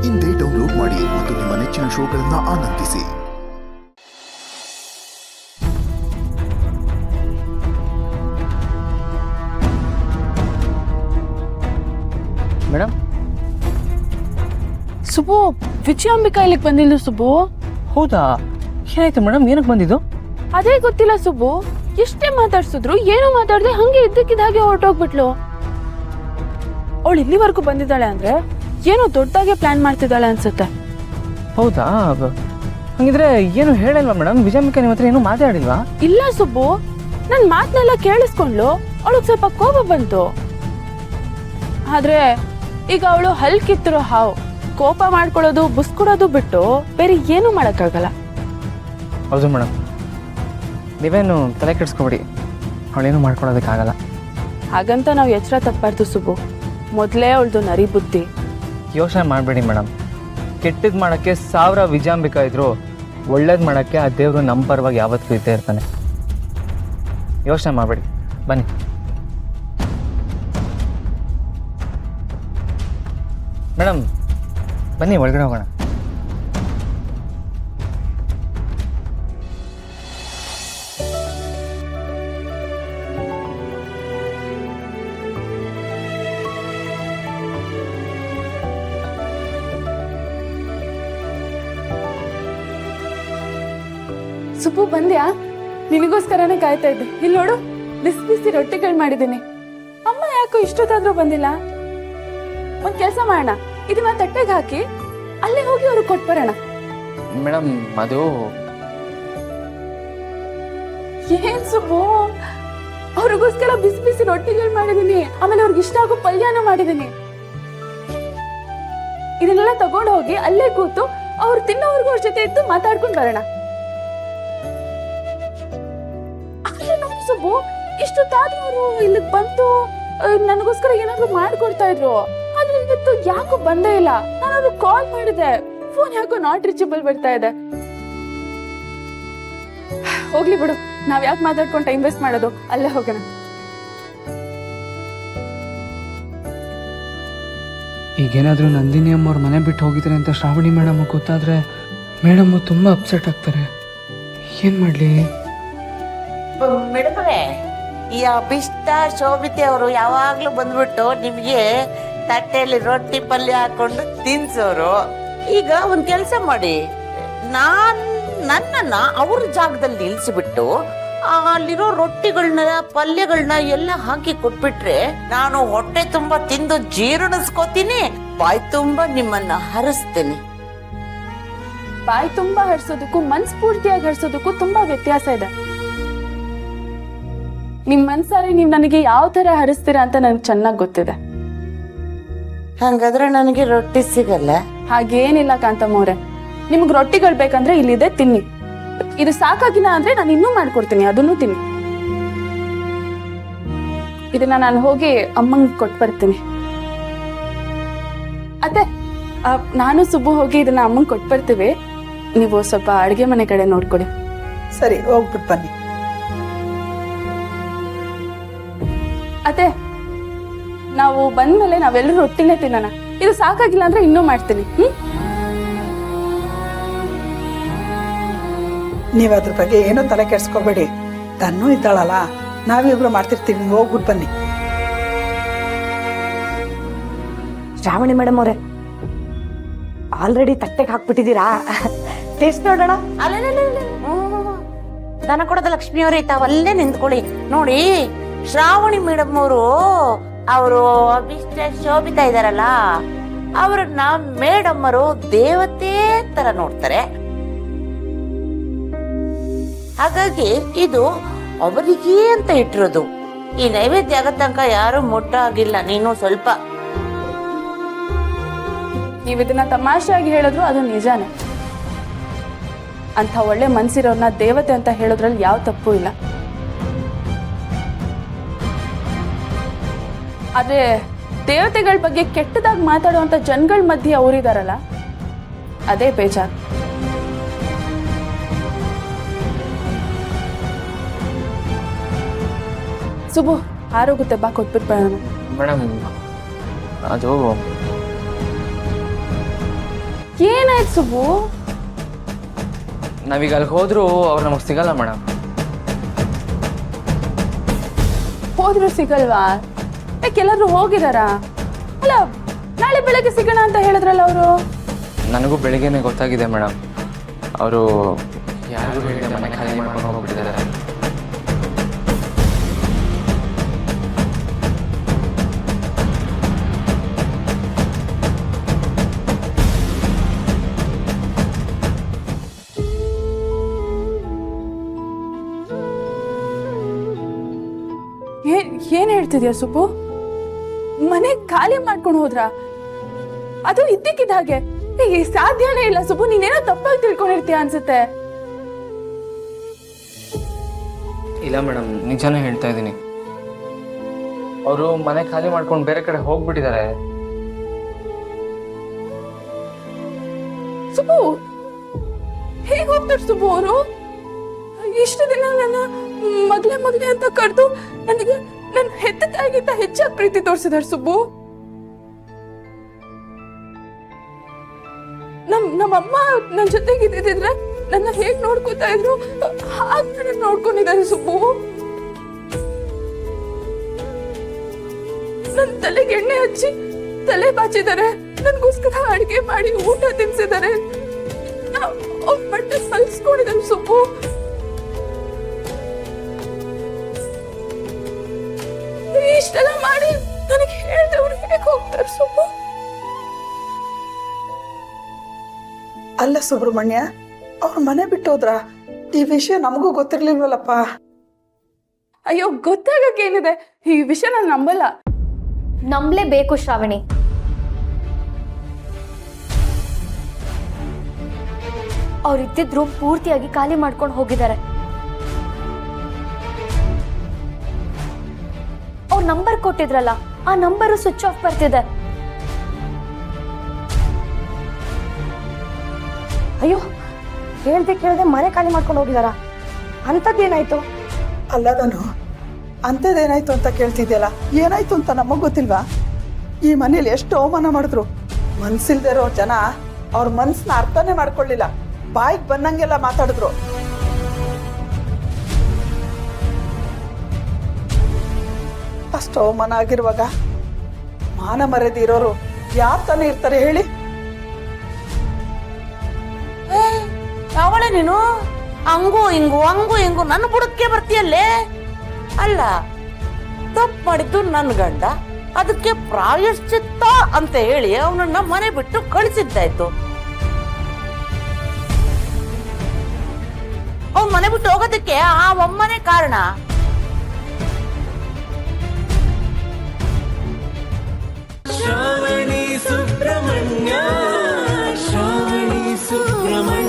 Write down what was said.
ಇಂದೇ ಡೌನ್ಲೋಡ್ ಮಾಡಿ ಮತ್ತು ನಿಮ್ಮ ನೆಚ್ಚಿನ ಶೋಗಳನ್ನು ಆನಂದಿಸಿ. ಮೇಡಮ್, ಸುಬ್ಬು, ವಿಜಯಾಂಬಿಕಾ ಇಲ್ಲಿಗೆ ಬಂದಿಲ್ಲ ಸುಬ್ಬು. ಹೌದಾ? ಏನಾಯ್ತು ಮೇಡಮ್? ಏನಕ್ಕೆ ಬಂದಿದ್ದು? ಅದೇ ಗೊತ್ತಿಲ್ಲ ಸುಬ್ಬು. ಎಷ್ಟೇ ಮಾತಾಡ್ಸಿದ್ರು ಏನೋ ಮಾತಾಡದೆ ಹಂಗೆ ಇದ್ದಕ್ಕಿದ್ದ ಹಾಗೆ ಹೊರಟೋಗ್ಬಿಟ್ಲು. ಅವಳು ಇಲ್ಲಿವರೆಗೂ ಬಂದಿದ್ದಾಳೆ ಅಂದ್ರೆ ಏನೋ ದೊಡ್ಡದಾಗೆ ಪ್ಲಾನ್ ಮಾಡ್ತಿದ್ದಾಳೆ ಅನ್ಸುತ್ತೆ. ಹೌದಾ? ಹಂಗಿದ್ರೆ ಏನು ಹೇಳಿಲ್ವಾ ಮೇಡಮ್? ವಿಜಯಾಂಬಿಕಾ ನಿಮ್ಮ ಹತ್ರ ಏನೂ ಮಾತಾಡಿಲ್ವಾ? ಇಲ್ಲ ಸುಬ್ಬು, ನನ್ ಮಾತನ್ನೆಲ್ಲ ಕೇಳಿಸ್ಕೊಂಡ್ಲು. ಅವಳಿಗೆ ಸ್ವಲ್ಪ ಕೋಪ ಬಂತು. ಆದ್ರೆ ಈಗ ಅವಳು ಹಲ್ ಕಿತ್ತಿರೋ ಹಾವು. ಕೋಪ ಮಾಡ್ಕೊಳ್ಳೋದು ಬುಸ್ಕೊಡೋದು ಬಿಟ್ಟು ಬೇರೆ ಏನೂ ಮಾಡಕ್ಕಾಗಲ್ಲ. ಹೌದು ಮೇಡಮ್, ನೀವೇನು ತಲೆ ಕೆಡಿಸ್ಕೊಬೇಡಿ. ಅವಳೇನು ಮಾಡ್ಕೊಳೋದಕ್ಕಾಗಲ್ಲ. ಹಾಗಂತ ನಾವು ಎಚ್ಚರ ತಪ್ಪಾರ್ದು ಸುಬ್ಬು. ಮೊದಲೇ ಅವಳದು ನರಿ ಬುದ್ಧಿ. ಯೋಚನೆ ಮಾಡಬೇಡಿ ಮೇಡಮ್. ಕೆಟ್ಟದ್ದು ಮಾಡೋಕ್ಕೆ 1000 ವಿಜಯಾಂಬಿಕಾ ಇದ್ರು, ಒಳ್ಳೇದು ಮಾಡೋಕ್ಕೆ ಆ ದೇವರು ನಮ್ಮ ಪರವಾಗಿ ಯಾವತ್ತೂ ಇದ್ದೇ ಇರ್ತಾನೆ. ಯೋಚನೆ ಮಾಡಬೇಡಿ, ಬನ್ನಿ. ಮೇಡಮ್ ಬನ್ನಿ, ಒಳಗಡೆ ಹೋಗೋಣ. ಸುಬ್ಬು, ಬಂದ್ಯಾ? ನಿನಗೋಸ್ಕರನೇ ಕಾಯ್ತಾ ಇದ್ದೆ. ಇಲ್ಲಿ ನೋಡು, ಬಿಸಿ ಬಿಸಿ ರೊಟ್ಟಿಗಳು ಮಾಡಿದ್ದೀನಿ. ಅಮ್ಮ ಯಾಕೋ ಇಷ್ಟೊತ್ತಾದ್ರೂ ಬಂದಿಲ್ಲ? ಒಂದ್ ಕೆಲಸ ಮಾಡೋಣ, ಇದನ್ನ ತಟ್ಟೆಗೆ ಹಾಕಿ ಅಲ್ಲೇ ಹೋಗಿ ಅವ್ರಿಗೆ ಕೊಟ್ಬರೋಣ. ಮೇಡಮ್ ಅದು ಏನ್ ಸುಬ್ಬು, ಅವ್ರಿಗೋಸ್ಕರ ಬಿಸಿ ಬಿಸಿ ರೊಟ್ಟಿಗಳು ಮಾಡಿದೀನಿ. ಆಮೇಲೆ ಅವ್ರಿಗೆ ಇಷ್ಟ ಆಗೋ ಪಲ್ಯನೂ ಮಾಡಿದೀನಿ. ಇದನ್ನೆಲ್ಲ ತಗೊಂಡು ಹೋಗಿ ಅಲ್ಲೇ ಕೂತು ಅವ್ರು ತಿನ್ನೋರ್ಗೂ ಅವ್ರ ಜೊತೆ ಇದ್ದು ಮಾತಾಡ್ಕೊಂಡು ಬರೋಣ. ಸುಬ್ಬು, ಇಷ್ಟೊತ್ತಾದ್ರೂ ಅವರು ಇಲ್ಲಿಗೆ ಬಂತು ನನಗೋಸ್ಕರ ಏನಾದ್ರು ಮಾಡ್ಕೊಡ್ತಾ ಇದ್ರು. ಆದ್ರೆ ಇವತ್ತು ಯಾಕೋ ಬಂದೇ ಇಲ್ಲ. ನಾನು ಕಾಲ್ ಮಾಡಿದೆ, ಫೋನ್ ಯಾಕೋ ನಾಟ್ ರೀಚಬಲ್ ಬರ್ತಾ ಇದೆ. ಹೋಗ್ಲಿ ಬಿಡು, ನಾವ್ ಯಾಕೆ ಮಾತಾಡ್ಕೊಂಡು ಟೈಮ್ ವೇಸ್ಟ್ ಮಾಡೋದು, ಅಲ್ಲೇ ಹೋಗೋಣ. ಈಗೇನಾದರೂ ನಂದಿನಿ ಅಮ್ಮವ್ರ ಮನೆ ಬಿಟ್ಟು ಹೋಗಿದ್ದಾರೆ ಅಂತ ಶ್ರಾವಣಿ ಮೇಡಮ್ ಗೊತ್ತಾದ್ರೆ ಮೇಡಮ್ ತುಂಬ ಅಪ್ಸೆಟ್ ಆಗ್ತಾರೆ. ಏನು ಮಾಡಲಿ? ಮೇಡಮ್ರೆ, ಈ ಅಭಿಷ್ಟ ಶೋಭಿತೆ ಅವರು ಯಾವಾಗ್ಲೂ ಬಂದ್ಬಿಟ್ಟು ನಿಮ್ಗೆ ತಟ್ಟೆಯಲ್ಲಿ ರೊಟ್ಟಿ ಪಲ್ಯ ಹಾಕೊಂಡು ತಿನ್ಸೋರು. ಈಗ ಒಂದ್ ಕೆಲಸ ಮಾಡಿ, ನನ್ನನ್ನ ಅವ್ರ ಜಾಗದಲ್ಲಿ ನಿಲ್ಸಿಬಿಟ್ಟು ಅಲ್ಲಿರೋ ರೊಟ್ಟಿಗಳನ್ನ ಪಲ್ಯಗಳನ್ನ ಎಲ್ಲ ಹಾಕಿ ಕೊಟ್ಬಿಟ್ರೆ ನಾನು ಹೊಟ್ಟೆ ತುಂಬಾ ತಿಂದು ಜೀರ್ಣಿಸ್ಕೋತೀನಿ, ಬಾಯಿ ತುಂಬಾ ನಿಮ್ಮನ್ನ ಹರಿಸ್ತೇನೆ. ಬಾಯಿ ತುಂಬಾ ಹರಿಸೋದಕ್ಕೂ ಮನ್ಸ್ಫೂರ್ತಿಯಾಗಿ ಹರಿಸೋದಕ್ಕೂ ತುಂಬಾ ವ್ಯತ್ಯಾಸ ಇದೆ. ನಿಮ್ ಮನ್ಸಾರಿ ನೀವ್ ನನಗೆ ಯಾವ ತರ ಹರಿಸ್ತೀರಾ ಅಂತ ನನ್ಗೆ ಚೆನ್ನಾಗ್ ಗೊತ್ತಿದೆ. ಹಂಗಾದ್ರೆ ನನಗೆ ರೊಟ್ಟಿ ಸಿಗಲ್ಲ? ಹಾಗೇನಿಲ್ಲ ಕಾಂತಮ್ಮವ್ರೆ, ನಿಮ್ಗ್ ರೊಟ್ಟಿಗಳು ಬೇಕಂದ್ರೆ ಇಲ್ಲಿದೆ, ತಿನ್ನಿ. ಇದು ಸಾಕಾಗಿಲ್ಲ ಅಂದ್ರೆ ನಾನು ಇನ್ನೂ ಮಾಡ್ಕೊಡ್ತೀನಿ, ಅದನ್ನು ತಿನ್ನಿ. ಇದನ್ನ ನಾನು ಹೋಗಿ ಅಮ್ಮಂಗ್ ಕೊಟ್ಟು ಬರ್ತೀನಿ. ಅತ್ತೆ, ನಾನು ಸುಬ್ಬು ಹೋಗಿ ಇದನ್ನ ಅಮ್ಮಂಗ್ ಕೊಟ್ಟು ಬರ್ತೀವಿ. ನೀವು ಸ್ವಲ್ಪ ಅಡ್ಗೆ ಮನೆ ಕಡೆ ನೋಡ್ಕೊಡಿ. ಸರಿ, ಹೋಗ್ಬಿಟ್ಟು ಬನ್ನಿ. ಅತ್ತೆ, ನಾವು ಬಂದ್ಮೇಲೆ ನಾವೆಲ್ಲರೂ ರೊಟ್ಟಿನೇ ತಿನ್ನೋಣ. ಇದು ಸಾಕಾಗಿಲ್ಲ ಅಂದ್ರೆ ಇನ್ನೂ ಮಾಡ್ತೀನಿ. ನೀವು ಅದ್ರ ಬಗ್ಗೆ ಏನೋ ತಲೆ ಕೆಡ್ಸ್ಕೊಬೇಡಿ. ತನ್ನೂ ಇದ್ದಾಳಲ್ಲ, ನಾವಿಬ್ರು ಮಾಡ್ತಿರ್ತೀವಿ. ನೀವು ಹೋಗ್ಬಿಟ್ಟು ಬನ್ನಿ. ಶ್ರಾವಣಿ ಮೇಡಮ್ ಅವರೇ, ಆಲ್ರೆಡಿ ತಟ್ಟೆಗೆ ಹಾಕ್ಬಿಟ್ಟಿದ್ದೀರಾ? ಟೇಸ್ಟ್ ನೋಡೋಣ. ದನ ಕೊಡದ ಲಕ್ಷ್ಮಿ ಅವರೇ, ತಾವಲ್ಲೇ ನಿಂತ್ಕೊಳ್ಳಿ. ನೋಡಿ, ಶ್ರಾವಣಿ ಮೇಡಮ್ ಅವರು ಅಭಿಷ್ಟ ಶೋಭಿತಾ ಇದಾರಲ್ಲ, ಅವ್ರನ್ನ ಮೇಡಮ್ ಅವರು ದೇವತೆ ತರ ನೋಡ್ತಾರೆ. ಹಾಗಾಗಿ ಇದು ಅವರಿಗೆ ಅಂತ ಇಟ್ಟಿರೋದು. ಈ ನೈವೇದ್ಯ ಆಗೋ ತನಕ ಯಾರು ಮುಟ್ಟಾಗಿಲ್ಲ. ನೀನು ಸ್ವಲ್ಪ ನೀವ್ ಇದನ್ನ ತಮಾಷೆಯಾಗಿ ಹೇಳಿದ್ರು ಅದು ನಿಜಾನೇ. ಅಂತ ಒಳ್ಳೆ ಮನ್ಸಿರೋರ್ನ ದೇವತೆ ಅಂತ ಹೇಳೋದ್ರಲ್ಲಿ ಯಾವ ತಪ್ಪು ಇಲ್ಲ. ಆದ್ರೆ ದೇವತೆಗಳ ಬಗ್ಗೆ ಕೆಟ್ಟದಾಗಿ ಮಾತಾಡುವಂತ ಜನಗಳ ಮಧ್ಯೆ ಅವರಿದಾರಲ್ಲ, ಅದೇ ಬೇಜಾರು. ಸುಬ್ಬು, ಆರೋಗುತ್ತೆ, ಬಾ ಕೊಟ್ಬಿಟ್ಟು ಬರೋಣ. ಮೇಡಮ್ ಅದು ಏನಾಯ್ತು ಸುಬ್ಬು? ನಾವೀಗ ಅಲ್ಲಿ ಹೋದ್ರೂ ಅವ್ರು ನಮಗೆ ಸಿಗಲ್ಲ ಮೇಡಮ್. ಹೋದ್ರು ಸಿಗಲ್ವಾ? ಯಾಕೆಲ್ಲರೂ ಹೋಗಿದಾರಾ? ಅಲ್ಲ, ನಾಳೆ ಬೆಳಗ್ಗೆ ಸಿಗೋಣ ಅಂತ ಹೇಳಿದ್ರಲ್ಲ ಅವರು. ನನಗೂ ಬೆಳಿಗ್ಗೆನೆ ಗೊತ್ತಾಗಿದೆ ಮೇಡಮ್. ಅವರು ಯಾರಿಗೂ ಹೇಳಿದೆ ಮನೆ ಖಾಲಿ ಮಾಡ್ಕೊಂಡು ಹೋಗ್ಬಿಟ್ಟಿದ್ದಾರೆ. ಏನ್ ಹೇಳ್ತಿದ್ಯಾ ಸುಬ್ಬು? ಮನೆ ಖಾಲಿ ಮಾಡ್ಕೊಂಡು ಹೋದ್ರ? ಅದು ಇದ್ದಕ್ಕಿದ್ದ ಹಾಗೆ ಸಾಧ್ಯನೇ ಇಲ್ಲ ಸುಬ್ಬು. ನೀನೇನೋ ತಪ್ಪಾಗಿ ತಿಳ್ಕೊಂಡಿರ್ತೀಯ ಅನ್ಸುತ್ತೆ. ಇಲ್ಲ ಮೇಡಮ್, ನಿಜಾನೇ ಹೇಳ್ತಾ ಇದ್ದೀನಿ. ಅವರು ಮನೆ ಖಾಲಿ ಮಾಡ್ಕೊಂಡು ಬೇರೆ ಕಡೆ ಹೋಗ್ಬಿಟ್ಟಿದ್ದಾರೆ. ಸುಬ್ಬು, ಹೇಗ್ ಹೋಗ್ತಾರೆ ಸುಬ್ಬು ಅವರು? ಇಷ್ಟು ದಿನ ನನ್ನ ಮಗ್ಲೆ ಅಂತ ಕರೆದು ನನಗೆ ನನ್ನ ಹೆತ್ತ ತಾಯಿಗಿಂತ ಹೆಚ್ಚಾಗಿ ಪ್ರೀತಿ ತೋರಿಸಿದಾರೆ ಸುಬ್ಬು. ನಮ್ಮಮ್ಮ ನನ್ನ ಜೊತೆಗೆ ಇದ್ದಿದ್ರೆ ನನ್ನ ಹೇಗ್ ನೋಡ್ಕೋತಾ ಇದ್ರು ಹಾಗೆ ನೋಡ್ಕೊಂಡಿದ್ದಾರೆ ಸುಬ್ಬು. ನನ್ನ ತಲೆಗೆ ಎಣ್ಣೆ ಹಚ್ಚಿ ತಲೆ ಬಾಚಿದ್ದಾರೆ, ನನ್ಗೋಸ್ಕರ ಅಡಿಗೆ ಮಾಡಿ ಊಟ ತಿನ್ಸಿದ್ದಾರೆ, ಅವ್ರ ಬಟ್ಟೆ ಸಲ್ಸ್ಕೊಂಡಿದ್ದಾರೆ ಸುಬ್ಬು. ಇಷ್ಟೆಲ್ಲ ಮಾಡಿ ನನಗೆ ಹೇಳ್ದವ್ರು ಹೇಗೆ ಹೋಗ್ತಾರೆ ಸುಬ್ಬು? ಅಲ್ಲ ಸುಬ್ರಹ್ಮಣ್ಯ, ಅವ್ರ ಮನೆ ಬಿಟ್ಟೋದ್ರ? ಈ ವಿಷಯ ನಮಗೂ ಗೊತ್ತಿರ್ಲಿಲ್ವಲ್ಲಪ್ಪ. ಅಯ್ಯೋ, ಗೊತ್ತಾಗಕ್ಕೇನಿದೆ? ಈ ವಿಷಯ ನಾನು ನಂಬಲ್ಲ. ನಂಬಲೇಬೇಕು ಶ್ರಾವಣಿ. ಅವ್ರಿದ್ದಿದ್ರು ಪೂರ್ತಿಯಾಗಿ ಖಾಲಿ ಮಾಡ್ಕೊಂಡು ಹೋಗಿದ್ದಾರೆ. ಅವ್ರ ನಂಬರ್ ಕೊಟ್ಟಿದ್ರಲ್ಲ, ಆ ನಂಬರು ಸ್ವಿಚ್ ಆಫ್ ಬರ್ತಿದೆ. ಅಯ್ಯೋ, ಕೇಳ್ದೆ ಮನೆ ಖಾಲಿ ಮಾಡ್ಕೊಂಡು ಹೋಗಿದಾರ? ಅಂಥದ್ದೇನಾಯ್ತು? ಅಲ್ಲದನು ಅಂಥದ್ದೇನಾಯ್ತು ಅಂತ ಕೇಳ್ತಿದ್ಯಲ್ಲ, ಏನಾಯ್ತು ಅಂತ ನಮಗ್ ಗೊತ್ತಿಲ್ವಾ? ಈ ಮನೇಲಿ ಎಷ್ಟು ಅವಮಾನ ಮಾಡಿದ್ರು. ಮನ್ಸಿಲ್ದೇ ಇರೋ ಜನ ಅವ್ರ ಮನ್ಸನ್ನ ಅರ್ಥನೇ ಮಾಡ್ಕೊಳ್ಳಿಲ್ಲ, ಬಾಯಿಗೆ ಬಂದಂಗೆಲ್ಲ ಮಾತಾಡಿದ್ರು. ಅಷ್ಟು ಅವಮಾನ ಆಗಿರುವಾಗ ಮಾನ ಮರ್ಯಾದೆ ಇರೋರು ಯಾರ್ ತಾನೇ ಇರ್ತಾರೆ ಹೇಳಿ? ಅವಳೆ ನೀನು ಹಂಗೂ ಹಿಂಗೂ ನನ್ನ ಬುಡಕ್ಕೆ ಬರ್ತೀಯಲ್ಲೇ. ಅಲ್ಲ, ತಪ್ಪು ಮಾಡಿದ್ದು ನನ್ನ ಗಂಡ, ಅದಕ್ಕೆ ಪ್ರಾಯಶ್ಚಿತ್ತ ಅಂತ ಹೇಳಿ ಅವನನ್ನ ಮನೆ ಬಿಟ್ಟು ಕಳಿಸಿದ್ದಾಯ್ತು. ಅವ್ನ ಮನೆ ಬಿಟ್ಟು ಹೋಗೋದಕ್ಕೆ ಆ ಒಮ್ಮನೆ ಕಾರಣ. ಶ್ರಾವಣಿ ಸುಬ್ರಹ್ಮಣ್ಯ, ಶ್ರಾವಣಿ ಸುಬ್ರಹ್ಮಣ್ಯ.